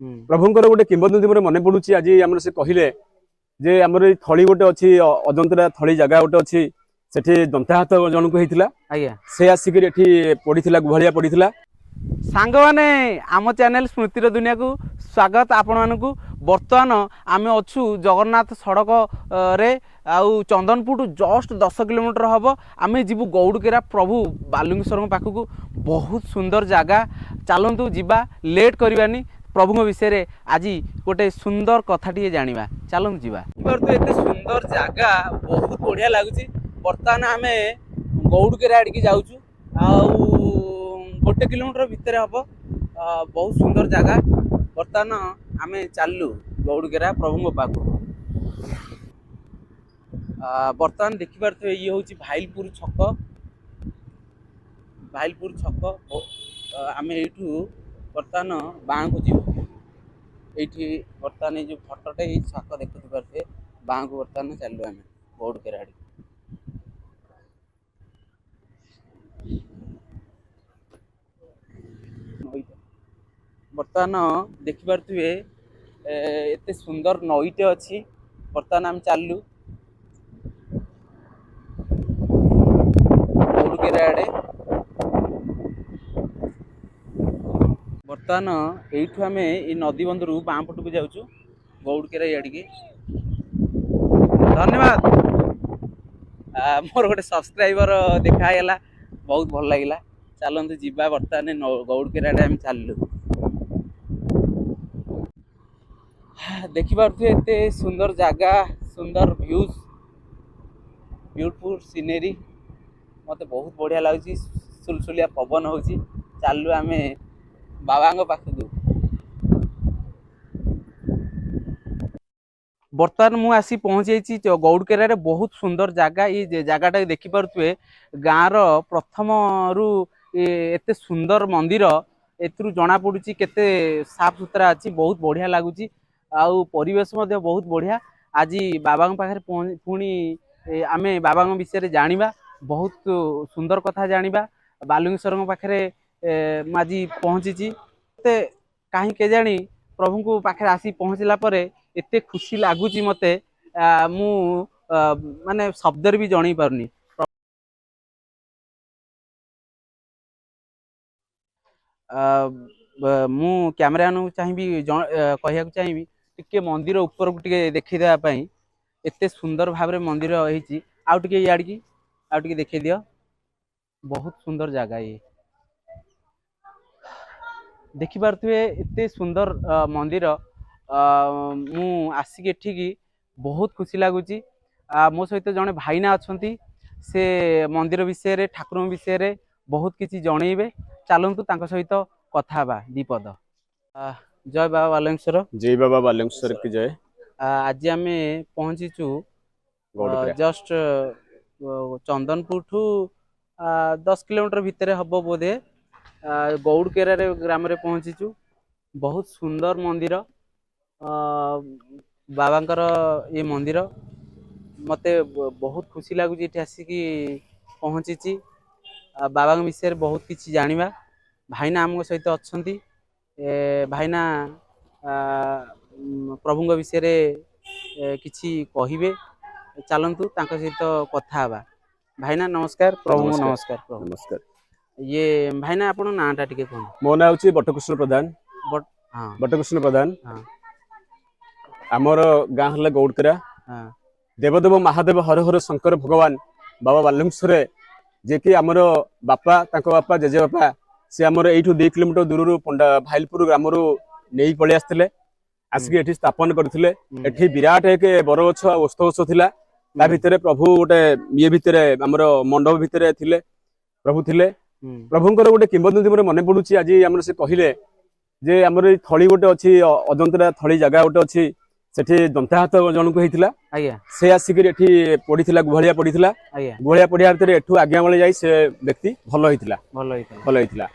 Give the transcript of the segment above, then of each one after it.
प्रभुंकर गोटे किंवदंती मोर मन पड़ुची आज आम से कहले जे आमर थली गोटे अच्छी अजंता थली जगह गोटे अच्छी सेठी दंता हाथ जन को होता से आसिक पड़ा गुहालिया पड़ा सांग माने आम चैनल स्मृतिर दुनिया को स्वागत आपण मानकु बर्तमान आम अच्छु जगन्नाथ सड़क रे आउ चंदनपुर जस्ट 10 किलोमीटर हम आम जीवु गौड़केरा प्रभु बालुंगेश्वर पाखक बहुत सुंदर जगह चलतु जीवा लेट करवानी प्रभु विषय आज गोटे सुंदर कथाटे जाना चलतु जीवा तो एत सुंदर जगह बहुत बढ़िया लगुच बर्तमान आम गौड़केरा आड़की जाऊँ गोटे किलोमीटर भितर हम बहुत सुंदर जगह बर्तमान आम चलु गौड़केरा प्रभु पाख बर्तमान देखिपे ये हूँ भाईलपुर छक आम यू बर्तमान बाँ को जीव ये बर्तमान जो फटोटे छक देखु पारे बाँ को बर्तमान चलु आम गौड़केरा आड़ बर्तमान देखिपे एत सुंदर नईटे अच्छी बर्तमान आम चलु गौड़केरा आड़े बर्तमान यू आम ये नदी बंधु बाँ पटक जाऊँ गौड़केरा याड़ी धन्यवाद मोर गोटे सब्सक्राइबर देखाला बहुत भल लगे चलतु जीवा बर्तमान गौड़केरा आम चलु देखिपे एत सुंदर जगह सुंदर व्यूज ब्यूटीफुल सीनेरी मत बहुत बढ़िया लगुच सुलसुलिया पवन हो चलु आम बाबा पाखक बर्तमान मु आसी पहुँची गौड़केरा बहुत सुंदर जगह ये जगहटा देखिपे गाँव प्रथम रु एत सुंदर मंदिर एथु जना पड़ुची केते साफ सुथरा अच्छी बहुत बढ़िया लगुच आउ परिवेश बहुत बढ़िया आज बाबा पाखे पुणी आम बाबा विषय जाना बहुत सुंदर कथा जाना बालुंगेश्वर पाखे आज पहुँची कहीं के जानी प्रभु को पाखे आसी पहुँचला एते खुशी लगुच मत मु माने शब्दर भी जन पारनी मु कैमरामैन चाहिए कहया चाहिए टिके मंदिर ऊपर को टिके देखी देवाई एते सुंदर भाव मंदिर होती आउ टिके याड़ी आउ टिके देखी दियो बहुत सुंदर जगह ये देखिपे एते सुंदर मंदिर मु आसिक एठिकी बहुत खुशी लगुच मो सहित जड़े भाईना अच्छा से मंदिर विषय ठाकुर विषय बहुत किसी जनइबे चलतु सहित कथा दीपद जय बाबा बालुंगेश्वर जय बाबा बालुंगेश्वर की जय आज आम पहुँचीचु जस्ट चंदनपुर ठू 10 किलोमीटर भितर हम बोधे गौड़केरा ग्राम रे पहुँचीचु बहुत सुंदर मंदिर बाबांकर ये मंदिर मते बहुत खुशी लगुच ये आसिक पहुँची बाबा विषय बहुत किसी जाना भाईना आम सहित अच्छा भाईना प्रभु विषय किसी कहे चलतु सहित कथा भाईना नमस्कार प्रभु नमस्कार नमस्कार ये भाईना आप नाटा टे कह मो ना हूँ बटकृष्ण प्रधान बटकृष्ण प्रधान आमर गाँ है गौड़केरा देवदेव महादेव हर हर शंकर भगवान बाबा बालुंगेश्वर जे कि आमर बापा जेजे बापा सी आमर यू 2 किलोमीटर दूर पंडा भाईलपुर ग्राम नहीं पलि आसते आसिक एठी स्थापन करथिले एठी विराट एक बरगछ ओस्थ गछ थिला ता भितरे प्रभु गोटे ये भितरे आमर मंडप भितरे थिले प्रभु थिले प्रभुंकर गोटे किंवदंती मोर मन पड़ुची आज आम से कहले जे आमर थली गोटे अच्छी अजंता थली जगह गोटे अच्छी सेठी दंता हाथ जन को होता से आसिक पड़ा गुहालिया पड़ा गुहालिया पड़ा भितर एठू आज्ञा बल जाई से व्यक्ति भल होता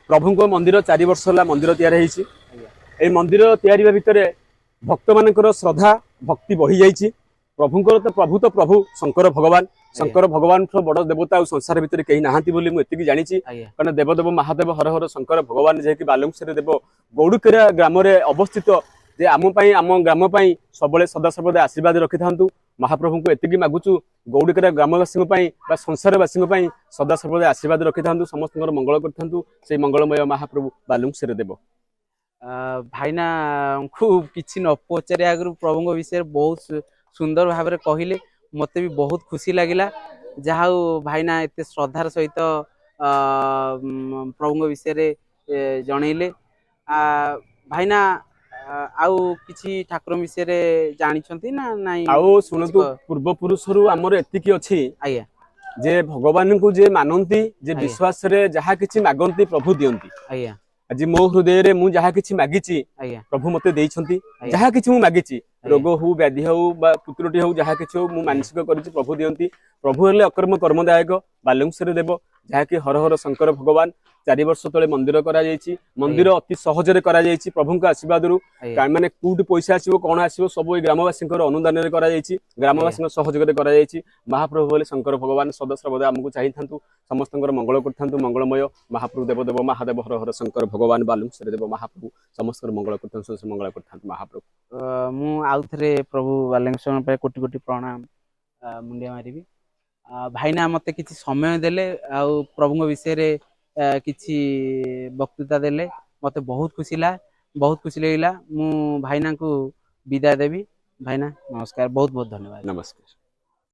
प्रभु को मंदिर 4 वर्ष है मंदिर तैयारी मंदिर तैयारी भितर भक्त मान श्रद्धा भक्ति बढ़ी जाइए प्रभुଙ୍କର ତ ପ୍ରଭୁ ଶଙ୍କର ଭଗବାନ ଶଙ୍କର ଭଗବାନଠୁ ବଡ ଦେବତା ଆଉ ସଂସାର ଭିତରେ କେହି ନାହାନ୍ତି ବୋଲି ମୁଁ ଏତିକି ଜାଣିଛି। କାରଣ ଦେବଦେବ ମହାଦେବ ହର ହର ଶଙ୍କର ଭଗବାନ ଯିଏକି ବାଲୁଙ୍ଗେଶ୍ୱର ଦେବ ଗୌଡୁକେରା ଗ୍ରାମରେ ଅବସ୍ଥିତ ଯେ ଆମ ପାଇଁ ଆମ ଗ୍ରାମ ପାଇଁ ସବୁବେଳେ ସଦାସର୍ବଦା ଆଶୀର୍ବାଦ ରଖିଥାନ୍ତୁ। ମହାପ୍ରଭୁଙ୍କୁ ଏତିକି ମାଗୁଛୁ ଗୌଡୁକେରା ଗ୍ରାମବାସୀଙ୍କ ପାଇଁ ବା ସଂସାରବାସୀଙ୍କ ପାଇଁ ସଦାସର୍ବଦା ଆଶୀର୍ବାଦ ରଖିଥାନ୍ତୁ, ସମସ୍ତଙ୍କର ମଙ୍ଗଳ କରିଥାନ୍ତୁ ସେଇ ମଙ୍ଗଳମୟ ମହାପ୍ରଭୁ ବାଲୁଙ୍ଗେଶ୍ୱର ଦେବ। ଭାଇନାଙ୍କୁ କିଛି ନ ପଚାରିବା ଆଗରୁ ପ୍ରଭୁଙ୍କ ବିଷୟରେ ବହୁତ ସୁନ୍ଦର ଭାବରେ କହିଲେ, ମୋତେ ବି ବହୁତ ଖୁସି ଲାଗିଲା। ଯାହା ହଉ ଭାଇନା ଏତେ ଶ୍ରଦ୍ଧାର ସହିତ ପ୍ରଭୁଙ୍କ ବିଷୟରେ ଜଣେଇଲେ। ଭାଇନା ଆଉ କିଛି ଠାକୁରଙ୍କ ବିଷୟରେ ଜାଣିଛନ୍ତି ନା ନାଇଁ? ଆଉ ଶୁଣନ୍ତୁ, ପୂର୍ବପୁରୁଷରୁ ଆମର ଏତିକି ଅଛି ଆଜ୍ଞା ଯେ ଭଗବାନଙ୍କୁ ଯେ ମାନନ୍ତି, ଯେ ବିଶ୍ୱାସରେ ଯାହା କିଛି ମାଗନ୍ତି ପ୍ରଭୁ ଦିଅନ୍ତି। ଆଜ୍ଞା ଆଜି ମୋ ହୃଦୟରେ ମୁଁ ଯାହା କିଛି ମାଗିଛି ଆଜ୍ଞା ପ୍ରଭୁ ମତେ ଦେଇଛନ୍ତି। ଯାହା କିଛି ମୁଁ ମାଗିଛି, ରୋଗ ହଉ ବ୍ୟାଧି ହଉ ବା ପୁତ୍ରଟି ହଉ ଯାହା କିଛି ହଉ ମୁଁ ମାନସିକ କରିଛି ପ୍ରଭୁ ଦିଅନ୍ତି। ପ୍ରଭୁ ହେଲେ ଅକର୍ମ କର୍ମଦାୟକ ବାଲୁଙ୍ଗେଶ୍ୱର ଦେବ, ଯାହାକି ହର ହର ଶଙ୍କର ଭଗବାନ। 4 ବର୍ଷ ତଳେ ମନ୍ଦିର କରାଯାଇଛି। ମନ୍ଦିର ଅତି ସହଜରେ କରାଯାଇଛି ପ୍ରଭୁଙ୍କ ଆଶୀର୍ବାଦରୁ। ମାନେ କୋଉଠି ପଇସା ଆସିବ କଣ ଆସିବ ସବୁ ଏଇ ଗ୍ରାମବାସୀଙ୍କର ଅନୁଦାନରେ କରାଯାଇଛି, ଗ୍ରାମବାସୀଙ୍କ ସହଯୋଗରେ କରାଯାଇଛି। ମହାପ୍ରଭୁ ହେଲେ ଶଙ୍କର ଭଗବାନ ସଦାସର୍ବଦା ଆମକୁ ଚାହିଁଥାନ୍ତୁ, ସମସ୍ତଙ୍କର ମଙ୍ଗଳ କରିଥାନ୍ତୁ। ମଙ୍ଗଳମୟ ମହାପ୍ରଭୁ ଦେବଦେବ ମହାଦେବ ହର ହର ଶଙ୍କର ଭଗବାନ ବାଲୁଙ୍ଗେଶ୍ୱର ଦେବ ମହାପ୍ରଭୁ ସମସ୍ତଙ୍କର ମଙ୍ଗଳ କରିଥାନ୍ତୁ, ମଙ୍ଗଳ କରିଥାନ୍ତୁ ମହାପ୍ରଭୁ। ମୁଁ ଆଉ ଥରେ ପ୍ରଭୁ ବାଲୁଙ୍ଗେଶ୍ୱର ପାଇଁ କୋଟି କୋଟି ପ୍ରଣାମ ମୁଣ୍ଡିଆ ମାରିବି। ଭାଇନା ମତେ କିଛି ସମୟ ଦେଲେ ଆଉ ପ୍ରଭୁଙ୍କ ବିଷୟରେ କିଛି ବକ୍ତୃତା ଦେଲେ, ମତେ ବହୁତ ଖୁସି ଲାଗିଲା। ମୁଁ ଭାଇନାଙ୍କୁ ବିଦାୟ ଦେବି। ଭାଇନା ନମସ୍କାର, ବହୁତ ବହୁତ ଧନ୍ୟବାଦ। ନମସ୍କାର।